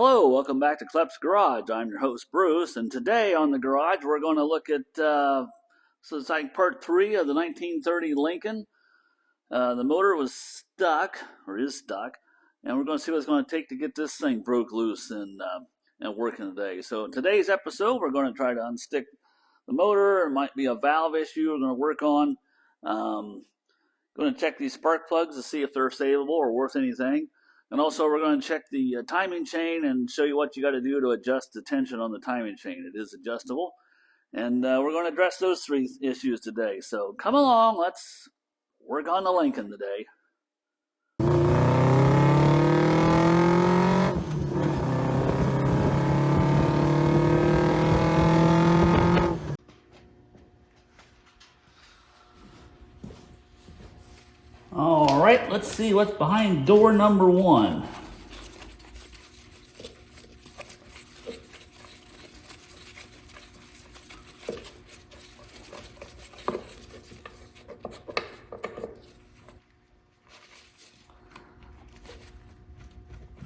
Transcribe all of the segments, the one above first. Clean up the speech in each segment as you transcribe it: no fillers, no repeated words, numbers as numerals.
Hello, welcome back to Klep's Garage. I'm your host, Bruce, and today on the garage we're going to look at, so it's like part 3 of the 1930 Lincoln. The motor was stuck, or is stuck, and we're going to see what it's going to take to get this thing broke loose and working today. So in today's episode, we're going to try to unstick the motor. It might be a valve issue we're going to work on. Going to check these spark plugs to see if they're savable or worth anything. And also we're going to check the timing chain and show you what you got to do to adjust the tension on the timing chain. It is adjustable. And we're going to address those 3 issues today. So come along, let's work on the Lincoln today. All right, let's see what's behind door number 1.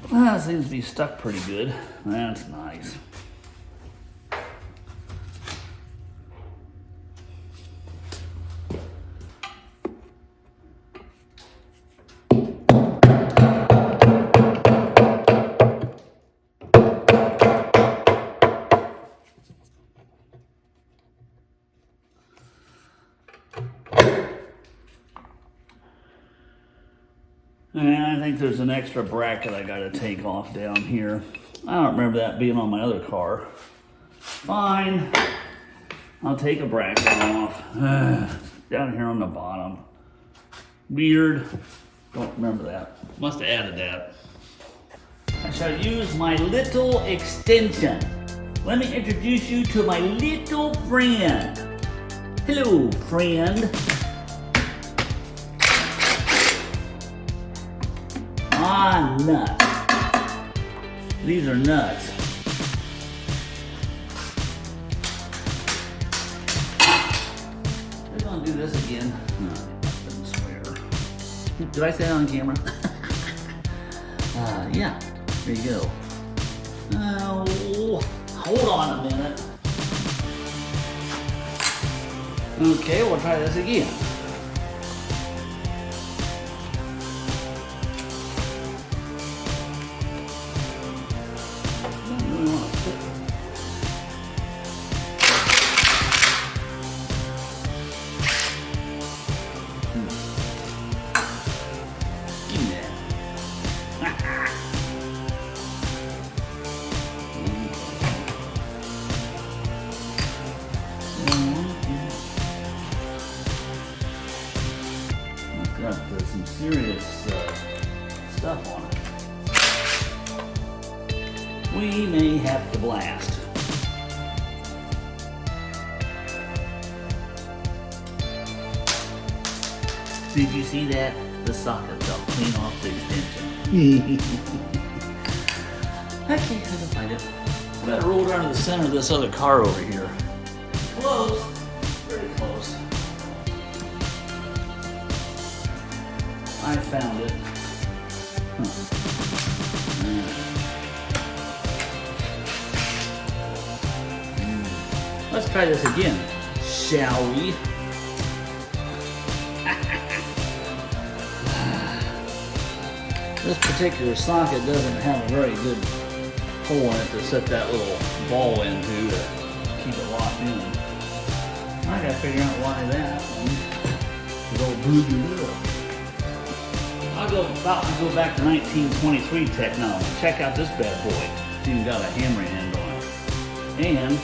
Well, it seems to be stuck pretty good. That's nice. And I think there's an extra bracket I got to take off down here. I don't remember that being on my other car. Fine. I'll take a bracket off. Down here on the bottom. Weird. Don't remember that. Must have added that. I shall use my little extension. Let me introduce you to my little friend. Hello, friend. Ah, nuts. These are nuts. We're gonna do this again. No, I didn't swear. Did I say that on camera? Yeah. There you go. Oh, hold on a minute. Okay, we'll try this again. Got some serious stuff on it. We may have to blast. Did you see that? The socket fell clean off the extension. I can't find it. I gotta roll down to the center of this other car over here. Close. Very close. I found it. Let's try this again, shall we? This particular socket doesn't have a very good hole in it to set that little ball into to keep it locked in. I gotta figure out why that one is all boogered up. I'll go back to 1923 technology. Check out this bad boy. It's even got a hammer hand on it. And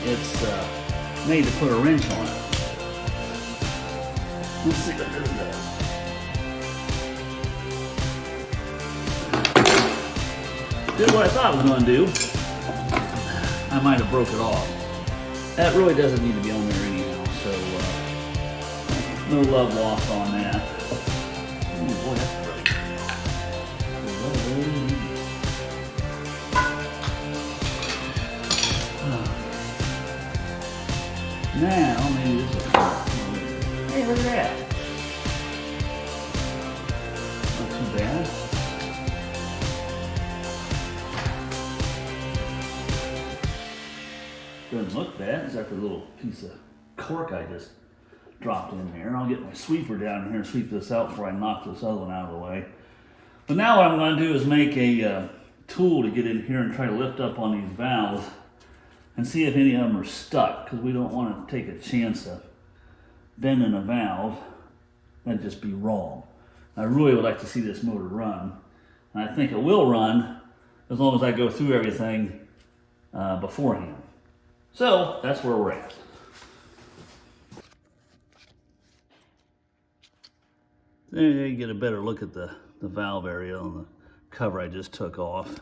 it's made to put a wrench on it. Let's see what this does. Did what I thought it was going to do. I might have broke it off. That really doesn't need to be on there anyhow, so no love lost on that. Ooh, boy, that's great. Now, maybe this is... Hey, look at that. Not too bad. that except for the little piece of cork I just dropped in there. I'll get my sweeper down in here and sweep this out before I knock this other one out of the way. But now what I'm going to do is make a tool to get in here and try to lift up on these valves and see if any of them are stuck, because we don't want to take a chance of bending a valve. That'd just be wrong. I really would like to see this motor run, and I think it will run as long as I go through everything beforehand. So that's where we're at. There you get a better look at the valve area on the cover I just took off.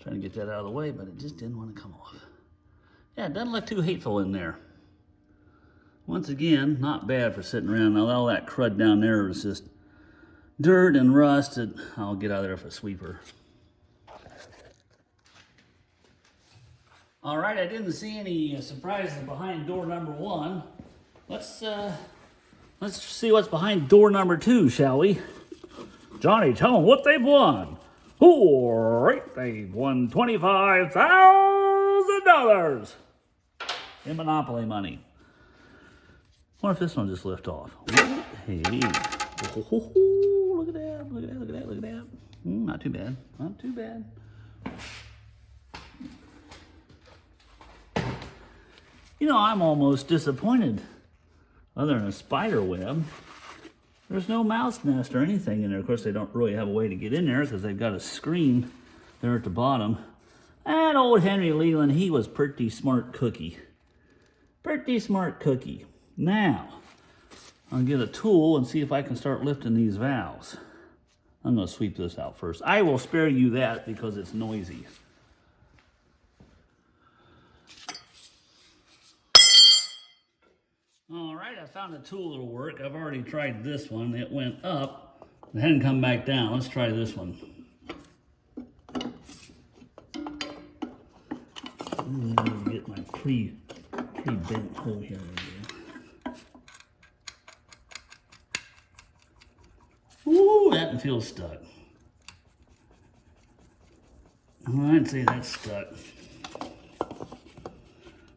Trying to get that out of the way, but it just didn't want to come off. Yeah, it doesn't look too hateful in there. Once again, not bad for sitting around. Now all that crud down there is just dirt and rust. I'll get out of there with a sweeper. All right, I didn't see any surprises behind door number 1. Let's see what's behind door number 2, shall we? Johnny, tell them what they've won. All right, they've won $25,000 in Monopoly money. What if this one just lift off? Hey, look at that, look at that, look at that, look at that. Not too bad, not too bad. You know, I'm almost disappointed. Other than a spider web, there's no mouse nest or anything in there. Of course, they don't really have a way to get in there because they've got a screen there at the bottom. And old Henry Leland, he was pretty smart cookie. Pretty smart cookie. Now, I'll get a tool and see if I can start lifting these valves. I'm going to sweep this out first. I will spare you that because it's noisy. All right, I found a tool that'll work. I've already tried this one. It went up. It hadn't come back down. Let's try this one. I'm going to get my pre-bent hole here. Ooh, that feels stuck. I'd say that's stuck.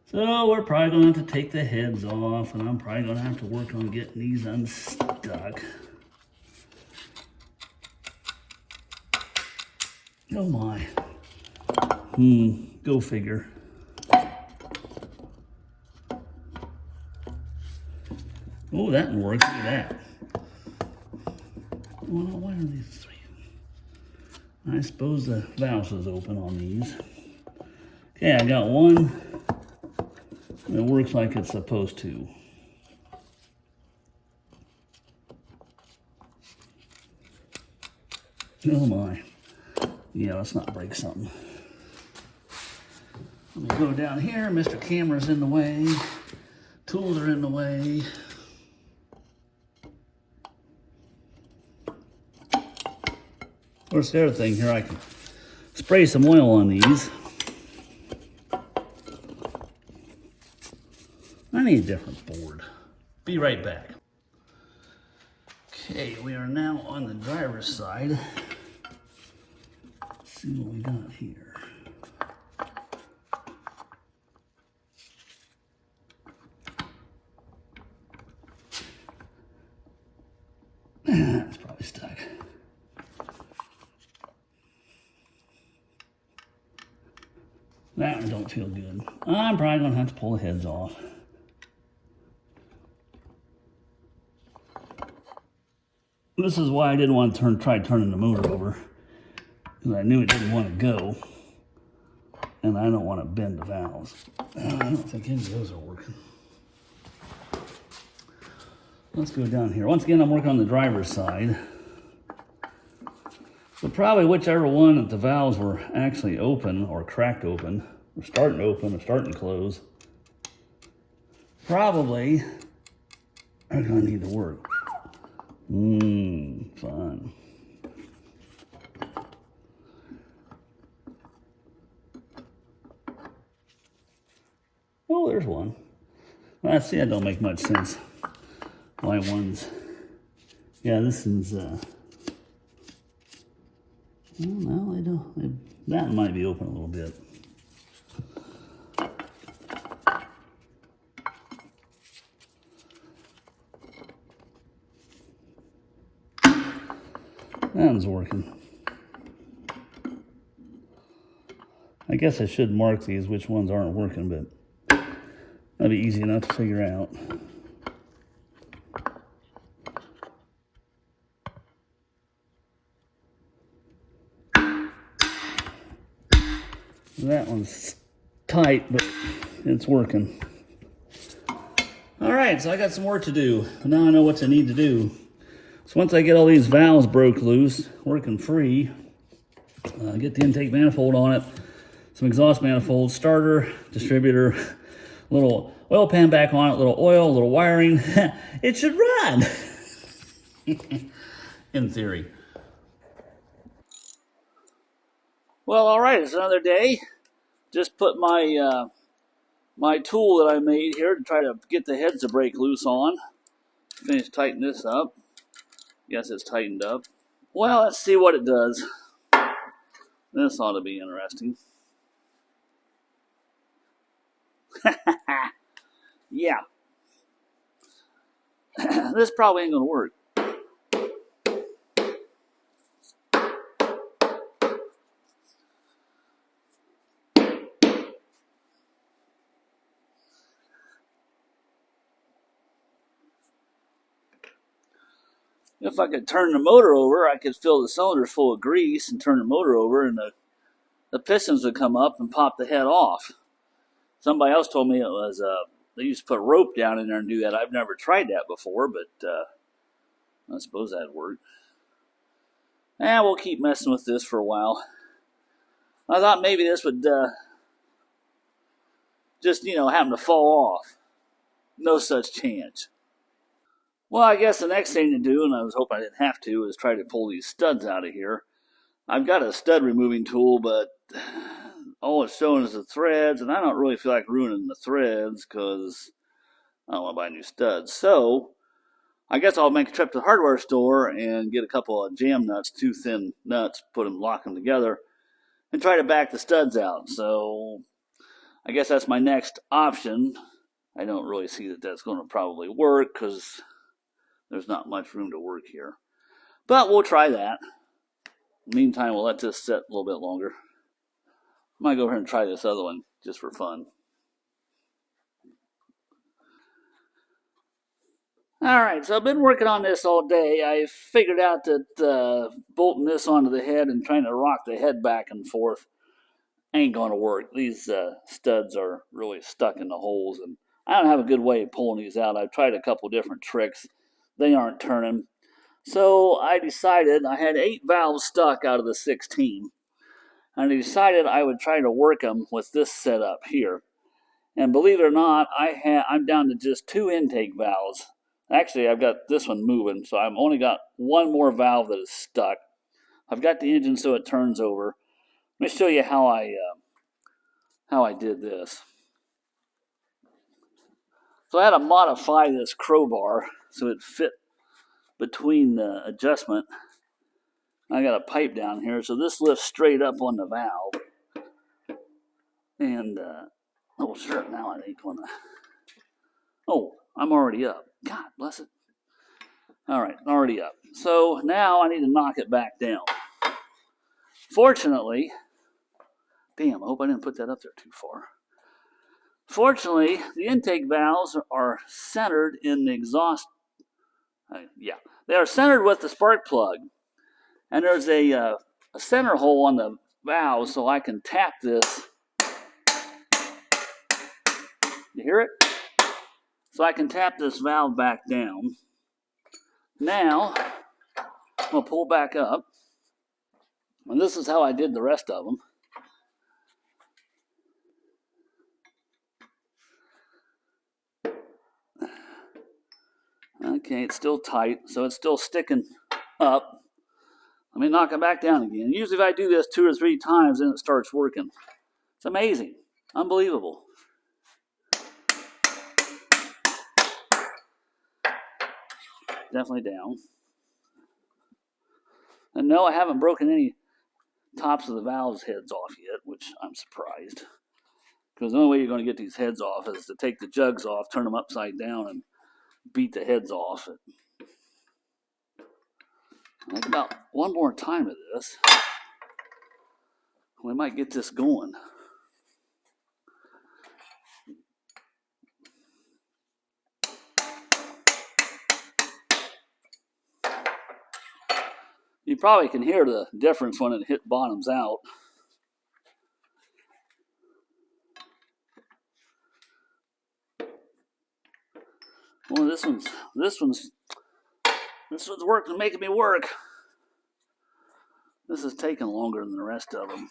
So we're probably going to have to take the heads off, and I'm probably going to have to work on getting these unstuck. Oh my. Go figure. Oh, that one works. Look at that. Well, why are these 3? I suppose the valve is open on these. Okay, I got one. It works like it's supposed to. Oh my. Yeah, let's not break something. Let me go down here. Mr. Camera's in the way. Tools are in the way. Of course, the other thing here, I can spray some oil on these. I need a different board. Be right back. Okay, we are now on the driver's side. Let's see what we got here. That's probably stuck. That one don't feel good. I'm probably gonna have to pull the heads off. This is why I didn't want to try turning the motor over, because I knew it didn't want to go, and I don't want to bend the valves. I don't think any of those are working. Let's go down here. Once again, I'm working on the driver's side. So probably whichever one that the valves were actually open or cracked open, or starting to open or starting to close, probably are going to need to work. Fun. Oh, there's one. Well, see, that don't make much sense. Why one's... Yeah, this is... No, I don't. That might be open a little bit. That one's working. I guess I should mark these, which ones aren't working, but that'll be easy enough to figure out. That one's tight, but it's working. All right, so I got some work to do. Now I know what I need to do. So once I get all these valves broke loose, working free, get the intake manifold on it, some exhaust manifold, starter, distributor, little oil pan back on it, little oil, little wiring. It should run, in theory. Well, all right, it's another day. Just put my my tool that I made here to try to get the heads to break loose on. Finish tightening this up. Yes, it's tightened up. Well, let's see what it does. This ought to be interesting. Yeah. This probably ain't gonna work. If I could turn the motor over, I could fill the cylinders full of grease and turn the motor over, and the pistons would come up and pop the head off. Somebody else told me it was they used to put rope down in there and do that. I've never tried that before, but I suppose that'd work. We'll keep messing with this for a while. I thought maybe this would just, happen to fall off. No such chance. Well, I guess the next thing to do, and I was hoping I didn't have to, is try to pull these studs out of here. I've got a stud removing tool, but all it's showing is the threads, and I don't really feel like ruining the threads because I don't want to buy new studs. So I guess I'll make a trip to the hardware store and get a couple of jam nuts, 2 thin nuts, lock them together, and try to back the studs out. So I guess that's my next option. I don't really see that that's going to probably work because there's not much room to work here. But we'll try that. Meantime, we'll let this sit a little bit longer. I might go ahead and try this other one just for fun. Alright, so I've been working on this all day. I figured out that bolting this onto the head and trying to rock the head back and forth ain't going to work. These studs are really stuck in the holes, and I don't have a good way of pulling these out. I've tried a couple different tricks. They aren't turning. So I decided, I had 8 valves stuck out of the 16, and I decided I would try to work them with this setup here. And believe it or not, I'm down to just 2 intake valves. Actually, I've got this one moving, so I've only got 1 more valve that is stuck. I've got the engine so it turns over. Let me show you how I did this. So I had to modify this crowbar so it fit between the adjustment. I got a pipe down here, so this lifts straight up on the valve. And, oh, sure, now I ain't gonna. Oh, I'm already up. God bless it. All right, already up. So now I need to knock it back down. Fortunately, damn, I hope I didn't put that up there too far. Fortunately, the intake valves are centered in the exhaust. Yeah, they are centered with the spark plug. And there's a center hole on the valve, so I can tap this. You hear it? So I can tap this valve back down. Now, I'm going to pull back up. And this is how I did the rest of them. Okay, it's still tight, so it's still sticking up. Let me knock it back down again. Usually if I do this 2 or 3 times, then it starts working. It's amazing. Unbelievable. Definitely down. And no, I haven't broken any tops of the valves heads off yet, which I'm surprised. Because the only way you're going to get these heads off is to take the jugs off, turn them upside down, and beat the heads off. I think about one more time of this, we might get this going. You probably can hear the difference when it bottoms out. Well, this one's working, making me work. This is taking longer than the rest of them.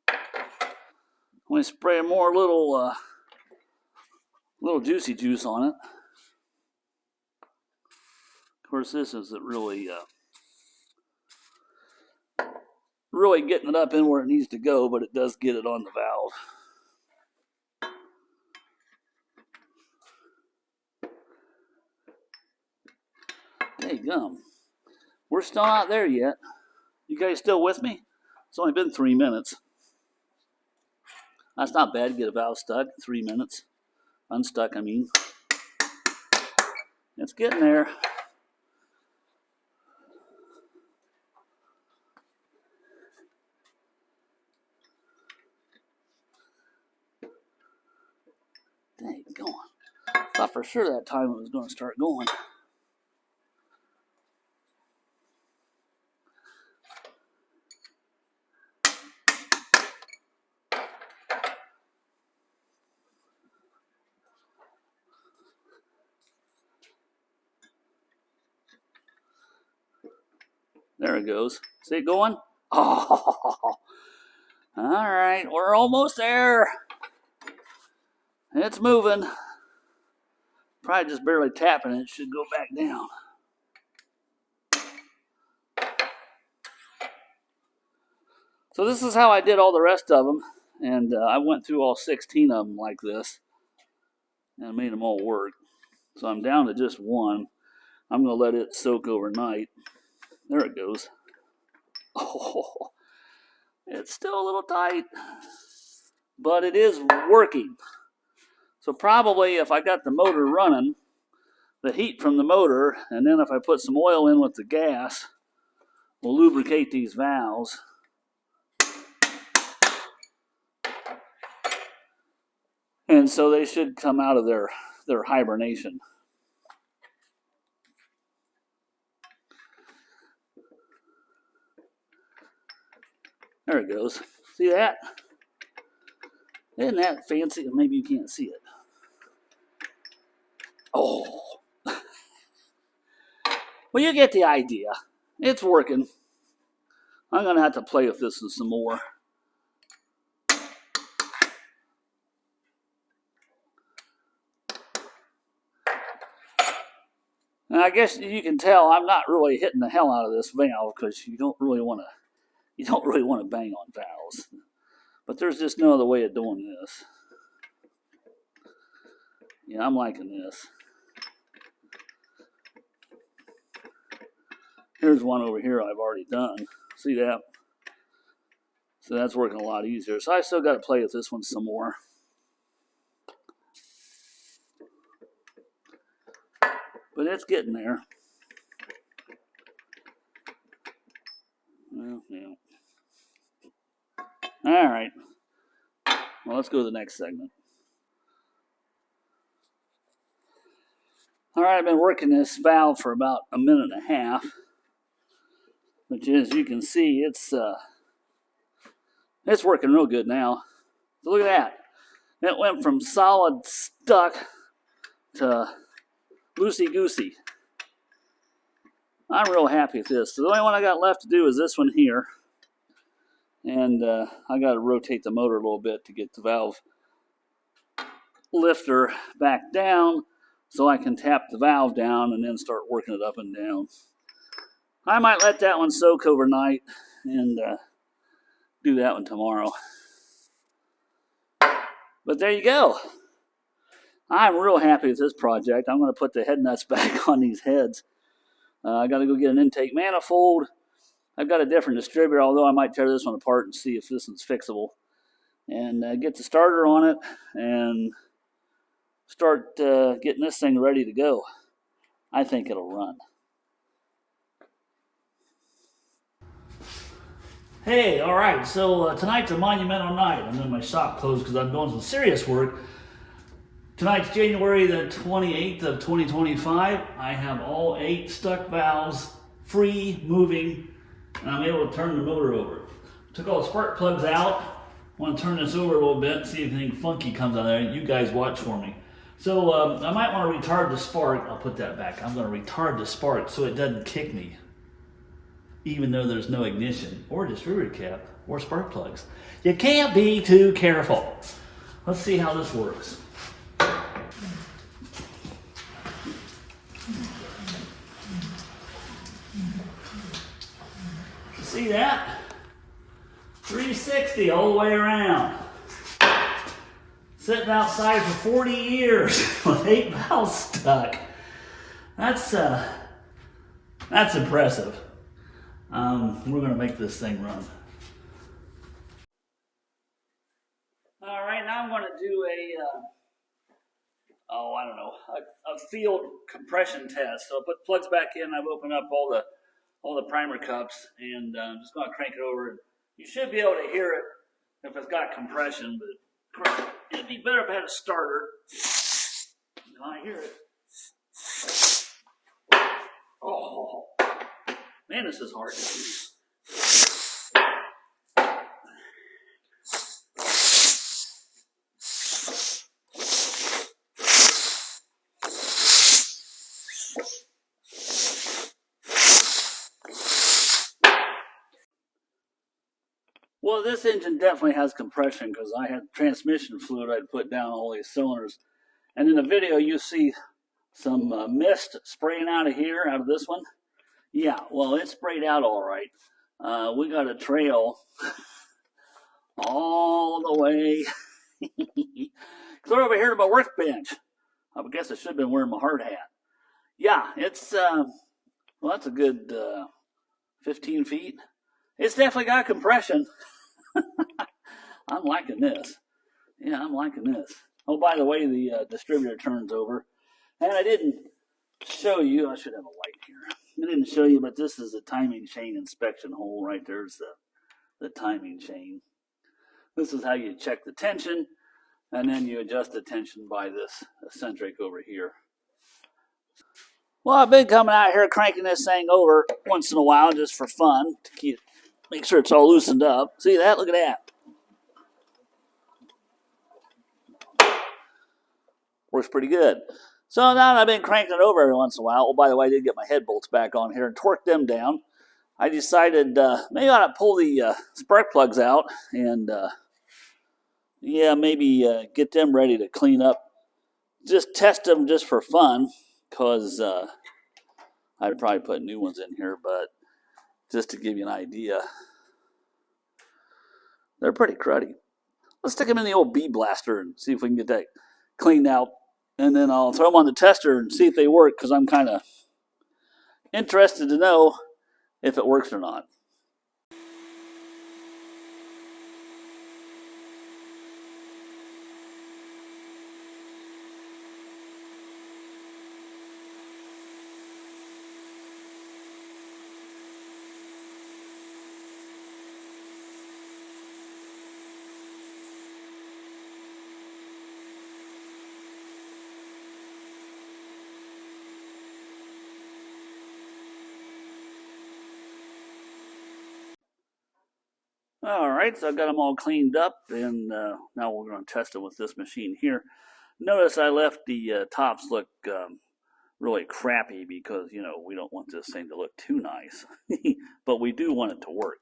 I'm going to spray more little juicy juice on it. Of course, this isn't really getting it up in where it needs to go, but it does get it on the valve. Hey, gum. We're still not there yet. You guys still with me? It's only been 3 minutes. That's not bad to get a valve stuck. 3 minutes. Unstuck, I mean. It's getting there. Dang, going. Thought for sure that time it was going to start going. There it goes. See it going? Oh, all right, we're almost there. It's moving. Probably just barely tapping it. It should go back down. So this is how I did all the rest of them. And I went through all 16 of them like this. And made them all work. So I'm down to just one. I'm going to let it soak overnight. There it goes. Oh, it's still a little tight. But it is working. So probably if I got the motor running, the heat from the motor, and then if I put some oil in with the gas, will lubricate these valves. And so they should come out of their hibernation. There it goes. See that? Isn't that fancy? Maybe you can't see it. Oh. Well, you get the idea. It's working. I'm going to have to play with this some more. And I guess you can tell I'm not really hitting the hell out of this valve because you don't really want to bang on valves. But there's just no other way of doing this. Yeah, I'm liking this. Here's one over here I've already done. See that? So that's working a lot easier. So I still got to play with this one some more. But it's getting there. Well, yeah. All right. Well, let's go to the next segment. All right, I've been working this valve for about a minute and a half, which, as you can see, it's working real good now. So look at that. It went from solid stuck to loosey-goosey. I'm real happy with this. So the only one I got left to do is this one here. And I got to rotate the motor a little bit to get the valve lifter back down so I can tap the valve down and then start working it up and down. I might let that one soak overnight and do that one tomorrow. But there you go. I'm real happy with this project. I'm going to put the head nuts back on these heads I got to go get an intake manifold. I've got a different distributor, although I might tear this one apart and see if this one's fixable. And get the starter on it and start getting this thing ready to go. I think it'll run. Hey, all right, so tonight's a monumental night. I'm in my shop clothes because I'm doing some serious work. Tonight's January the 28th of 2025. I have all 8 stuck valves free, moving, and I'm able to turn the motor over. Took all the spark plugs out. I want to turn this over a little bit, see if anything funky comes out there. You guys watch for me. So I might want to retard the spark. I'll put that back. I'm going to retard the spark so it doesn't kick me, even though there's no ignition or distributor cap or spark plugs. You can't be too careful. Let's see how this works. See that? 360 all the way around. Sitting outside for 40 years with 8 valves stuck. That's impressive. We're gonna make this thing run. All right, now I'm gonna do a field compression test. So I put plugs back in. I've opened up all the primer cups, and I'm just gonna crank it over. You should be able to hear it if it's got compression, but it'd be better if I had a starter. I hear it. Oh, man, this is hard to do. Well, this engine definitely has compression because I had transmission fluid I'd put down all these cylinders. And in the video, you see some mist spraying out of here, out of this one. Yeah, well, it sprayed out all right. We got a trail all the way clear over here to my workbench. I guess I should have been wearing my hard hat. Yeah, it's, well, that's a good 15 feet. It's definitely got compression. I'm liking this. Yeah, I'm liking this. Oh, by the way, the distributor turns over. And I didn't show you, I should have a light here. I didn't show you, but this is a timing chain inspection hole right there's the timing chain. This is how you check the tension, and then you adjust the tension by this eccentric over here. Well, I've been coming out here cranking this thing over once in a while just for fun to make sure it's all loosened up. See that? Look at that. Works pretty good. So now that I've been cranking it over every once in a while, oh, by the way, I did get my head bolts back on here and torque them down. I decided maybe I ought to pull the spark plugs out and, yeah, maybe get them ready to clean up. Just test them just for fun, because I'd probably put new ones in here, but just to give you an idea, they're pretty cruddy. Let's stick them in the old bee blaster and see if we can get that cleaned out. And then I'll throw them on the tester and see if they work, because I'm kind of interested to know if it works or not. All right, so I've got them all cleaned up, and now we're going to test them with this machine here. Notice I left the tops look really crappy because, you know, we don't want this thing to look too nice, but we do want it to work.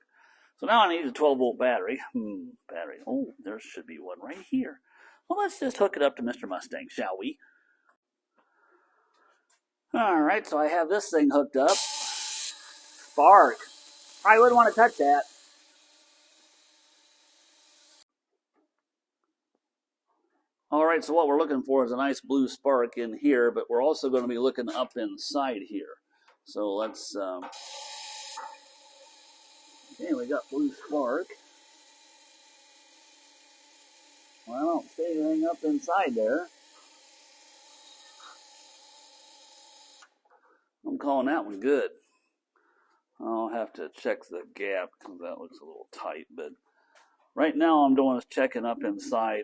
So now I need a 12-volt battery. Battery. Oh, there should be one right here. Well, let's just hook it up to Mr. Mustang, shall we? All right, so I have this thing hooked up. Spark. I wouldn't want to touch that. All right, so what we're looking for is a nice blue spark in here, but we're also going to be looking up inside here. So let's, okay, we got blue spark. Well, I don't see anything up inside there. I'm calling that one good. I'll have to check the gap because that looks a little tight, but right now I'm doing is checking up inside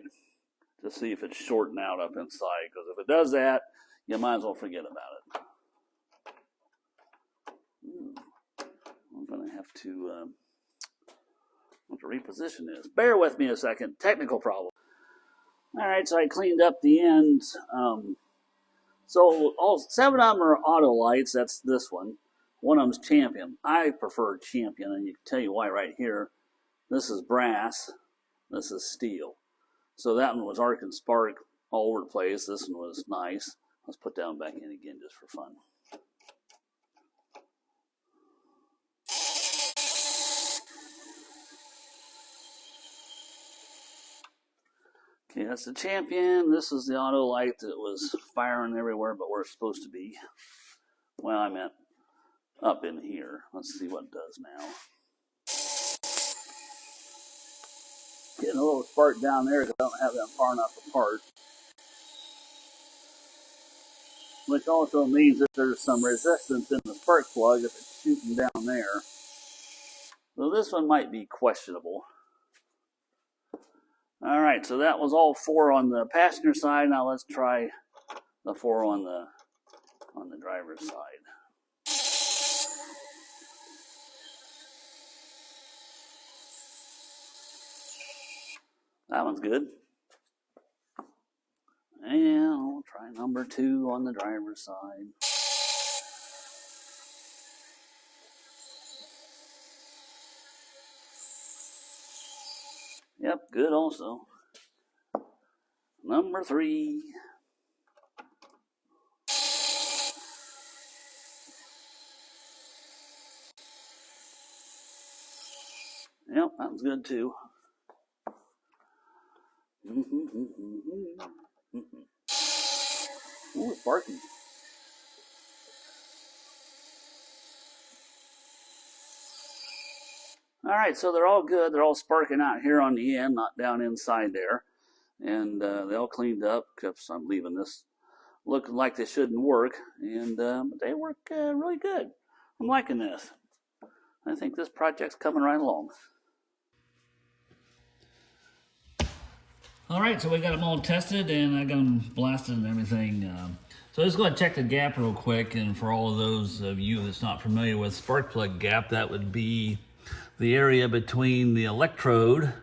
to see if it's shorting out up inside, because if it does that, you might as well forget about it. I'm going to have to reposition this. Bear with me a second. Technical problem. All right, so I cleaned up the ends. So all 7 of them are auto lights. That's this one. One of them's Champion. I prefer Champion, and you can tell you why right here. This is brass. This is steel. So that one was arc and spark all over the place. This one was nice. Let's put that one back in again just for fun. Okay, that's the Champion. This is the auto light that was firing everywhere but where it's supposed to be. Well, I meant up in here. Let's see what it does now. Getting a little spark down there because I don't have them far enough apart. Which also means that there's some resistance in the spark plug if it's shooting down there. So this one might be questionable. All right, so that was all 4 on the passenger side. Now let's try the 4 on the driver's side. That one's good. And I'll try number 2 on the driver's side. Yep, good also. Number 3. Yep, that was good too. Ooh, it's barking. All right, so they're all good. They're all sparking out here on the end, not down inside there. And they all cleaned up, except I'm leaving this looking like they shouldn't work. And but they work really good. I'm liking this. I think this project's coming right along. All right, so we got them all tested, and I got them blasted and everything. So let's go ahead and check the gap real quick. And for all of those of you that's not familiar with spark plug gap, that would be the area between the electrode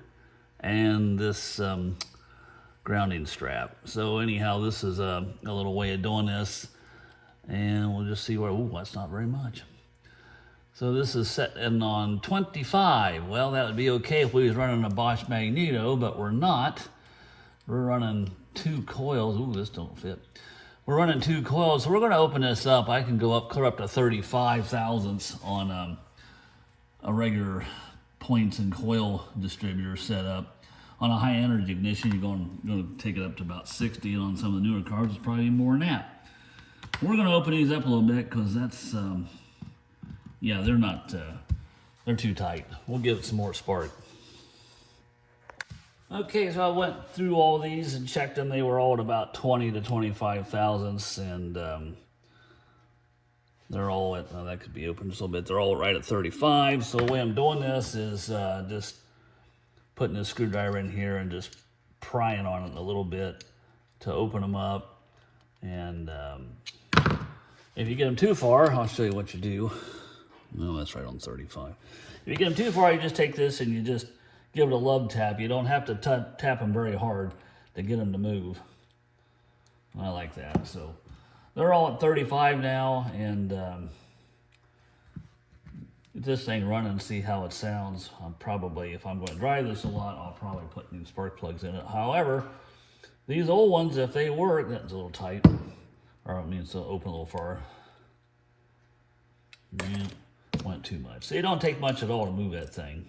and this grounding strap. So anyhow, this is a little way of doing this, and we'll just see where. Ooh, that's not very much. So this is set in on 25. Well, that would be okay if we was running a Bosch Magneto, but we're not. We're running 2 coils. Ooh, this don't fit. We're running 2 coils, so we're going to open this up. I can go up, clear up to 35 thousandths on a regular points and coil distributor setup. On a high energy ignition, you're going to take it up to about 60, and on some of the newer cars, it's probably more than that. We're going to open these up a little bit because that's, yeah, they're not, they're too tight. We'll give it some more spark. Okay, so I went through all these and checked them. They were all at about 20 to 25 thousandths, and they're all at, that could be open just a little bit. They're all right at 35. So the way I'm doing this is just putting this screwdriver in here and just prying on it a little bit to open them up. And if you get them too far, I'll show you what you do. No, that's right on 35. If you get them too far, you just take this and you just give it a love tap. You don't have to tap them very hard to get them to move. I like that. So they're all at 35 now, and get this thing running and see how it sounds. I'm probably, if I'm going to drive this a lot, I'll probably put new spark plugs in it. However, these old ones, if they work, that's a little tight. Or I mean, it's open a little far. Yeah, went too much. So it don't take much at all to move that thing.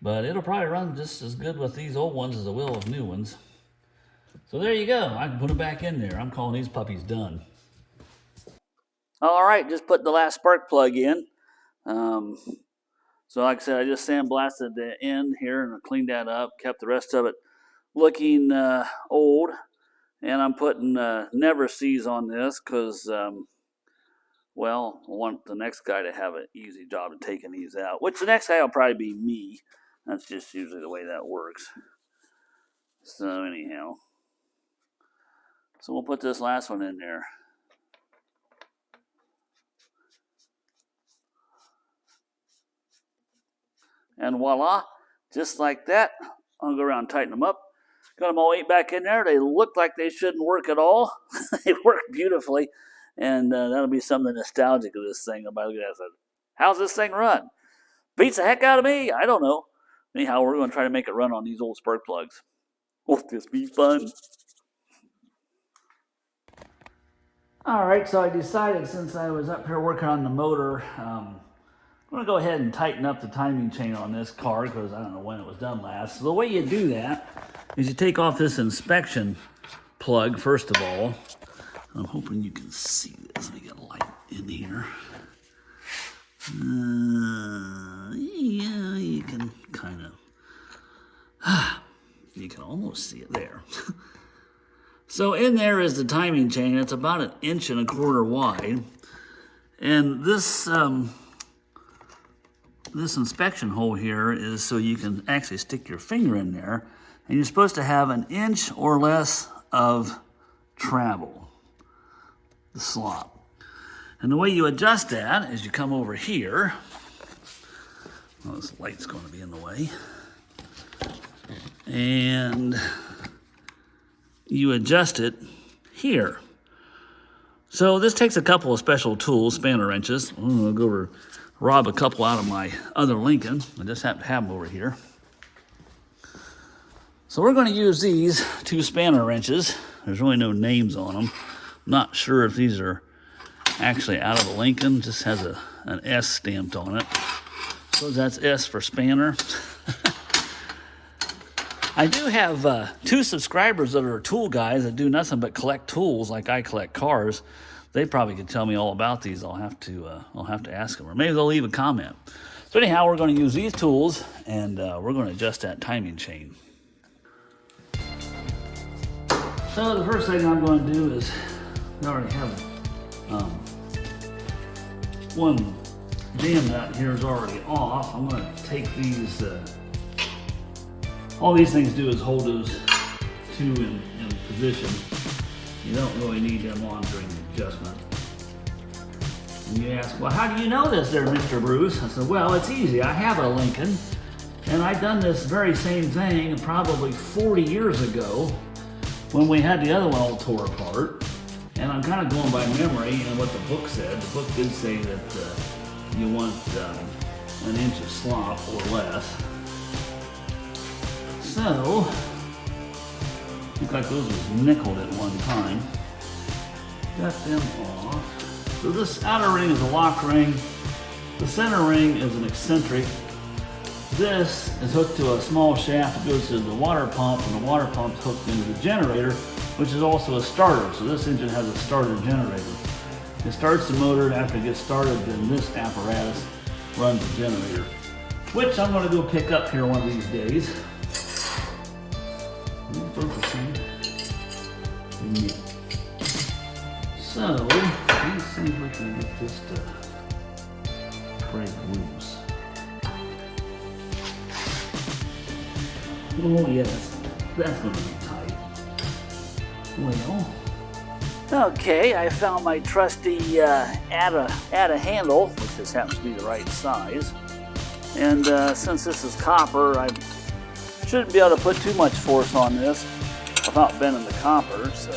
But it'll probably run just as good with these old ones as it will with new ones. So there you go. I can put them back in there. I'm calling these puppies done. All right, just put the last spark plug in. Um, so like I said, I just sandblasted the end here and cleaned that up, kept the rest of it looking old. And I'm putting never sees on this because, well, I want the next guy to have an easy job of taking these out, which the next guy will probably be me. That's just usually the way that works. So anyhow, so we'll put this last one in there. And voila, just like that. I'll go around and tighten them up. Got them all 8 back in there. They look like they shouldn't work at all. They work beautifully. And that'll be something nostalgic of this thing. Everybody look at that and says, how's this thing run? Beats the heck out of me. I don't know. Anyhow, we're going to try to make it run on these old spark plugs. Won't this be fun? All right, so I decided since I was up here working on the motor, I'm going to go ahead and tighten up the timing chain on this car because I don't know when it was done last. So the way you do that is you take off this inspection plug, first of all. I'm hoping you can see this. Let me get a light in here. Yeah, you can kind of, you can almost see it there. So in there is the timing chain. It's about 1.25 inches wide. And this this inspection hole here is so you can actually stick your finger in there. And you're supposed to have 1 inch or less of travel, the slop. And the way you adjust that is you come over here. Well, this light's going to be in the way. And you adjust it here. So this takes a couple of special tools, spanner wrenches. I'll go over, rob a couple out of my other Lincoln. I just happen to have them over here. So we're going to use these 2 spanner wrenches. There's really no names on them. I'm not sure if these are actually out of the Lincoln. Just has an S stamped on it. So that's S for spanner. I do have 2 subscribers that are tool guys that do nothing but collect tools like I collect cars. They probably could tell me all about these. I'll have to ask them, or maybe they'll leave a comment. So anyhow, we're going to use these tools, and we're going to adjust that timing chain. So the first thing I'm going to do is, I already have one jam nut here is already off. I'm going to take these. All these things do is hold those 2 in position. You don't really need them on during the adjustment. And you ask, well, how do you know this there, Mr. Bruce? I said, well, it's easy. I have a Lincoln, and I've done this very same thing probably 40 years ago when we had the other one all tore apart. And I'm kind of going by memory and what the book said. The book did say that you want 1 inch of slop or less. So, look like those was nickeled at one time. Got them off. So this outer ring is a lock ring. The center ring is an eccentric. This is hooked to a small shaft that goes to the water pump, and the water pump's hooked into the generator, which is also a starter. So this engine has a starter generator. It starts the motor, and after it gets started, then this apparatus runs the generator, which I'm going to go pick up here one of these days. Yeah. So, let's see if we can get this to break loose. Oh yes, that's going to be tight. Well, okay, I found my trusty add a handle, which just happens to be the right size. And since this is copper, I shouldn't be able to put too much force on this without bending the copper, so.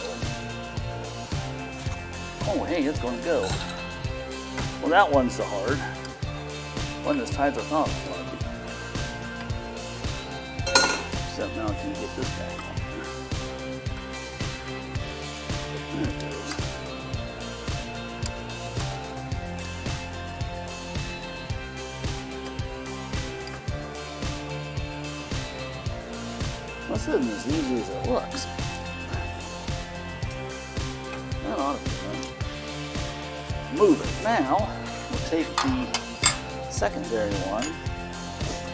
Oh, hey, it's going to go. Well, that wasn't so hard. Wasn't as tight as I thought it would be. Except now I can get this back on there. There it goes. This isn't as easy as it looks. That ought to be done. remove it. Now, we'll take the secondary one.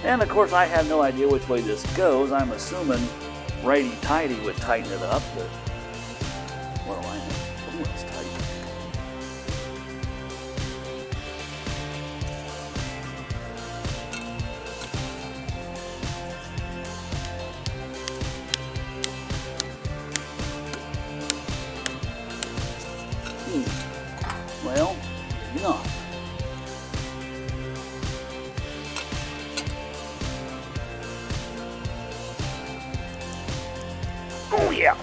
And of course, I have no idea which way this goes. I'm assuming righty-tighty would tighten it up, but what do I know? Ooh, it's tight. Well, maybe not. Oh yeah.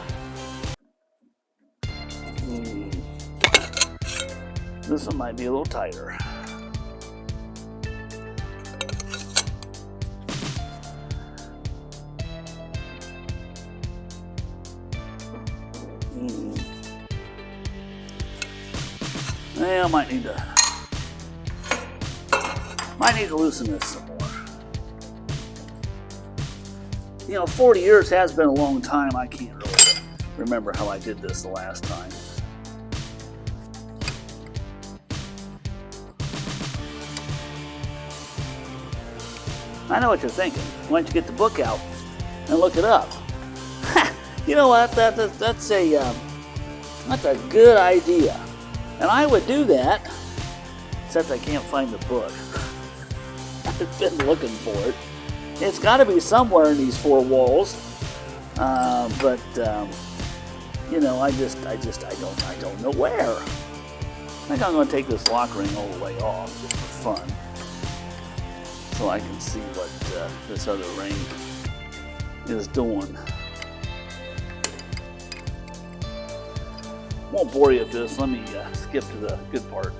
This one might be a little tighter. Yeah, might need to loosen this some more. You know, 40 years has been a long time. I can't really remember how I did this the last time. I know what you're thinking. Why don't you get the book out and look it up? You know what? That's a good idea. And I would do that, except I can't find the book. I've been looking for it. It's got to be somewhere in these four walls. But you know, I don't know where. I think I'm going to take this lock ring all the way off just for fun, so I can see what this other ring is doing. Won't bore you with this. Let me skip to the good part.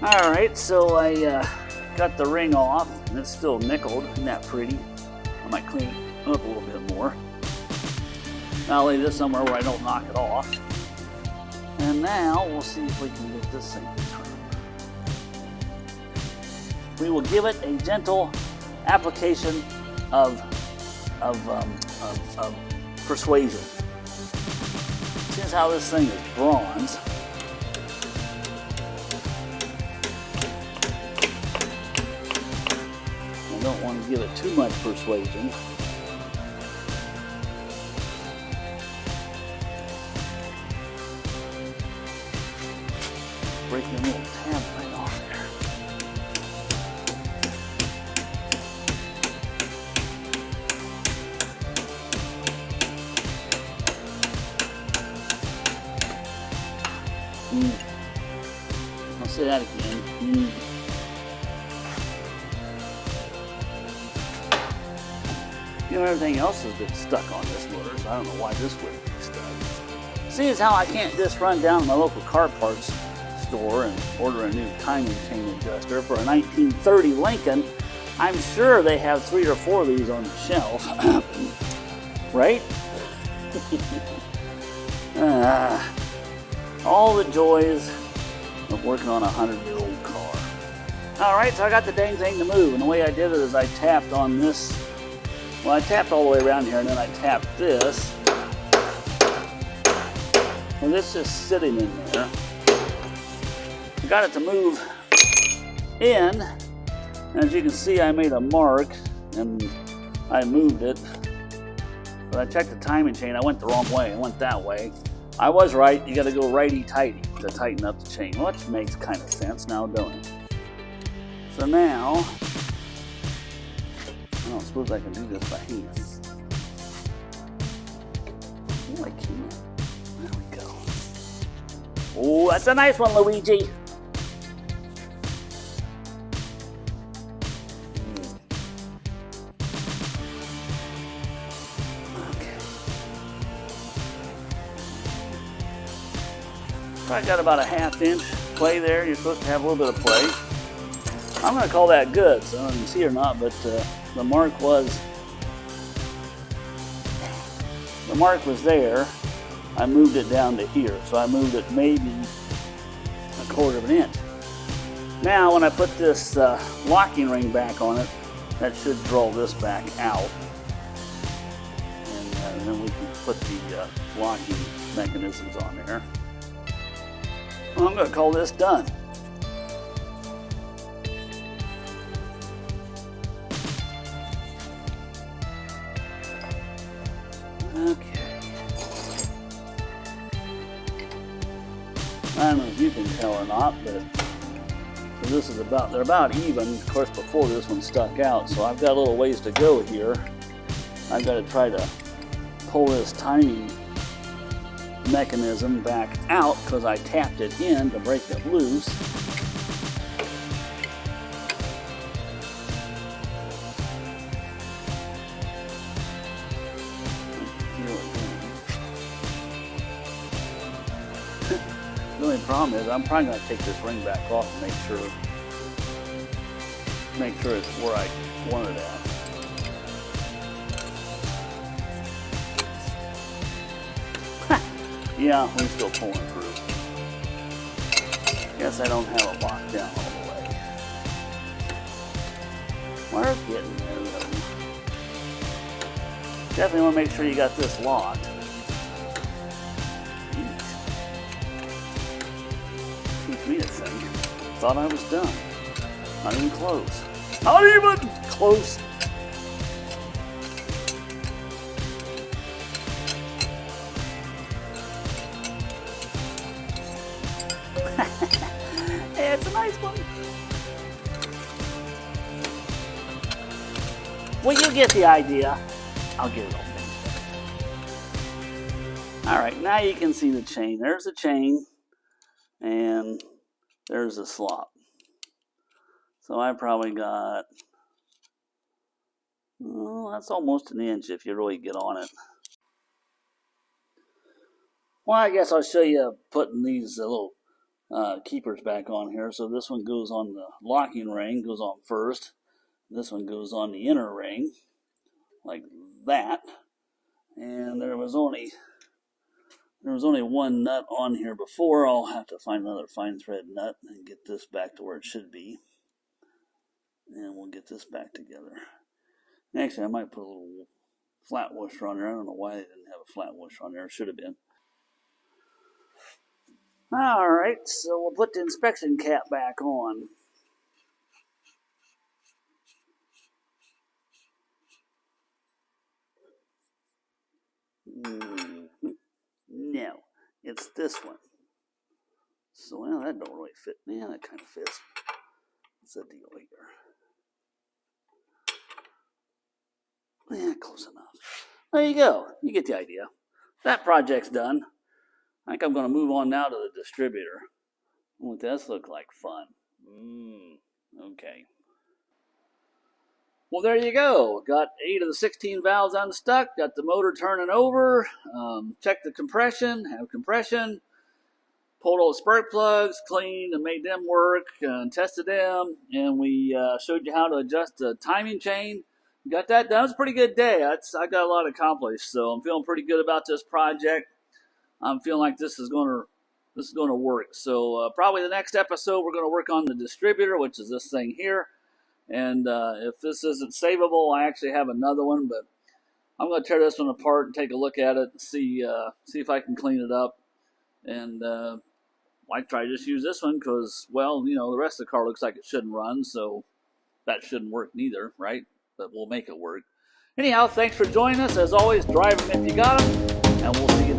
Alright, so I got the ring off, and it's still nickeled. Isn't that pretty? I might clean it up a little bit more. I'll lay this somewhere where I don't knock it off. And now we'll see if we can get this thing to turn. We will give it a gentle application of persuasion. Since how this thing is bronze, I don't want to give it too much persuasion. Breaking a little tab right off there. I'll say that again. You know, everything else has been stuck on this motor, so I don't know why this wouldn't be stuck. Seeing as how I can't just run down to my local car parts store and order a new timing chain adjuster for a 1930 Lincoln, I'm sure they have 3 or 4 of these on the shelf. Right? All the joys of working on a 100-year-old car. Alright, so I got the dang thing to move, and the way I did it is I tapped on this. Well, I tapped all the way around here, and then I tapped this. And this is sitting in there. I got it to move in, and as you can see, I made a mark, and I moved it. But I checked the timing chain. I went the wrong way. I went that way. I was right. You got to go righty-tighty to tighten up the chain, which makes kind of sense now, don't it? So now, I don't suppose I can do this by hand. Oh, I can. There we go. Oh, that's a nice one, Luigi. I got about a ½ inch play there. You're supposed to have a little bit of play. I'm going to call that good, so I don't know if you can see or not, but the mark was there. I moved it down to here, so I moved it maybe 1/4 of an inch. Now, when I put this locking ring back on it, that should draw this back out, and then we can put the locking mechanisms on there. Well, I'm going to call this done. Okay. I don't know if you can tell or not, but so this is they're about even. Of course, before this one stuck out, so I've got a little ways to go here. I've got to try to pull this timing mechanism back out because I tapped it in to break it loose. The only problem is I'm probably going to take this ring back off and make sure it's where I want it at. Yeah, we're still pulling through. Guess I don't have it locked down all the way. We're getting there though. Definitely want to make sure you got this locked. Teach me to think. Thought I was done. Not even close. Not even close. Hey, it's a nice one. Well, you get the idea. I'll get it all finished. Alright, now you can see the chain. There's a chain, and there's a slot. So I probably got, well, that's almost an inch if you really get on it. Well, I guess I'll show you putting these little keepers back on here. So this one goes on the locking ring, goes on first. This one goes on the inner ring, like that. And there was only one nut on here before. I'll have to find another fine thread nut and get this back to where it should be. And we'll get this back together. Actually, I might put a little flat washer on there. I don't know why they didn't have a flat washer on there. It should have been. Alright, so we'll put the inspection cap back on. No, it's this one. So, well, that don't really fit. Man, that kind of fits. What's the deal here? Yeah, close enough. There you go. You get the idea. That project's done. I think I'm going to move on now to the distributor. Won't this look like fun? Okay. Well, there you go. Got 8 of the 16 valves unstuck. Got the motor turning over. Checked the compression. Have compression. Pulled all the spark plugs, cleaned and made them work, and tested them. And we showed you how to adjust the timing chain. Got that done. It was a pretty good day. I got a lot accomplished, so I'm feeling pretty good about this project. I'm feeling like this is going to work. So probably the next episode we're going to work on the distributor, which is this thing here. And if this isn't savable, I actually have another one, but I'm going to tear this one apart and take a look at it and see if I can clean it up. And I try to just use this one because, well, you know, the rest of the car looks like it shouldn't run, so that shouldn't work neither, right? But we'll make it work. Anyhow, thanks for joining us. As always, drive them if you got them, and we'll see you